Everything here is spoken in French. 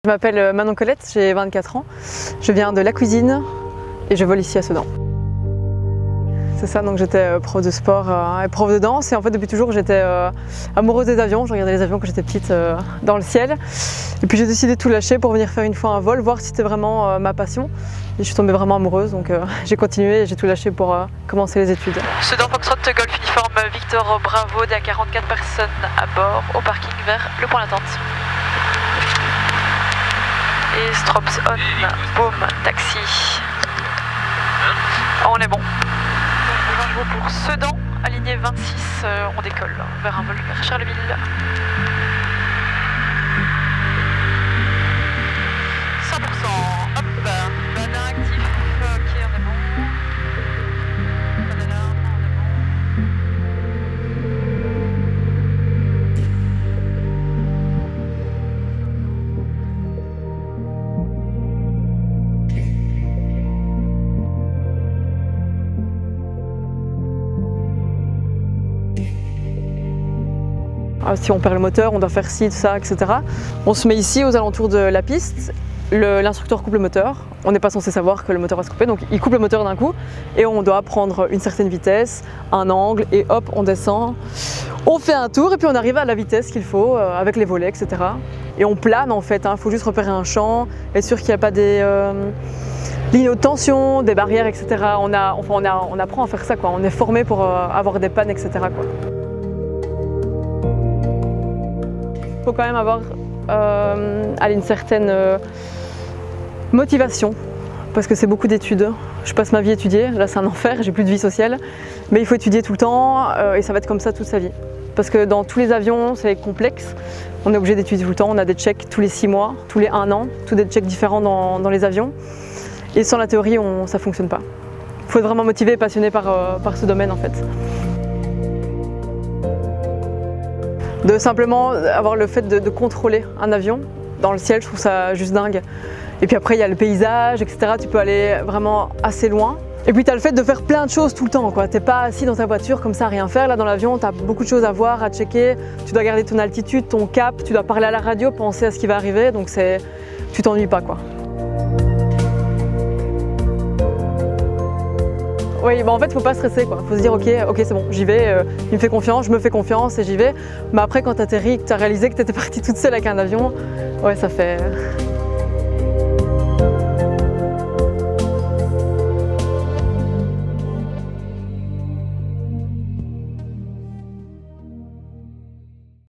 Je m'appelle Manon Colette, j'ai 24 ans. Je viens de la cuisine et je vole ici à Sedan. C'est ça, donc j'étais prof de sport et prof de danse et en fait depuis toujours j'étais amoureuse des avions. Je regardais les avions quand j'étais petite dans le ciel. Et puis j'ai décidé de tout lâcher pour venir faire une fois un vol, voir si c'était vraiment ma passion. Et je suis tombée vraiment amoureuse, donc j'ai continué et j'ai tout lâché pour commencer les études. Sedan Foxtrot Golf uniforme Victor Bravo, il y a 44 personnes à bord au parking vers le point d'attente. Et Strops on, boom, taxi. On est bon. Pour Sedan, aligné 26, on décolle vers un vol vers Charleville. 100%, hop, banana actif, ok, on est bon. Banana, on est Si on perd le moteur, on doit faire ci, ça, etc. On se met ici aux alentours de la piste, l'instructeur coupe le moteur. On n'est pas censé savoir que le moteur va se couper, donc il coupe le moteur d'un coup et on doit prendre une certaine vitesse, un angle et hop, on descend. On fait un tour et puis on arrive à la vitesse qu'il faut avec les volets, etc. Et on plane en fait, il faut juste repérer un champ, être sûr qu'il n'y a pas des lignes de tension, des barrières, etc. On apprend à faire ça, quoi. On est formé pour avoir des pannes, etc. quoi. Il faut quand même avoir une certaine motivation parce que c'est beaucoup d'études. Je passe ma vie à étudier, là c'est un enfer, j'ai plus de vie sociale, mais il faut étudier tout le temps et ça va être comme ça toute sa vie. Parce que dans tous les avions c'est complexe, on est obligé d'étudier tout le temps, on a des checks tous les 6 mois, tous les 1 an, tous des checks différents dans les avions et sans la théorie ça ne fonctionne pas. Il faut être vraiment motivé et passionné par ce domaine en fait. De simplement avoir le fait de contrôler un avion dans le ciel, je trouve ça juste dingue. Et puis après il y a le paysage, etc. Tu peux aller vraiment assez loin. Et puis tu as le fait de faire plein de choses tout le temps, quoi. T'es pas assis dans ta voiture comme ça à rien faire. Là dans l'avion, tu as beaucoup de choses à voir, à checker. Tu dois garder ton altitude, ton cap, tu dois parler à la radio, penser à ce qui va arriver. Donc tu t'ennuies pas, quoi. Oui, en fait, il ne faut pas stresser, quoi. Faut se dire, ok, c'est bon, j'y vais, il me fait confiance, je me fais confiance et j'y vais. Mais après, quand tu atterris, que tu as réalisé que tu étais partie toute seule avec un avion, ouais, ça fait...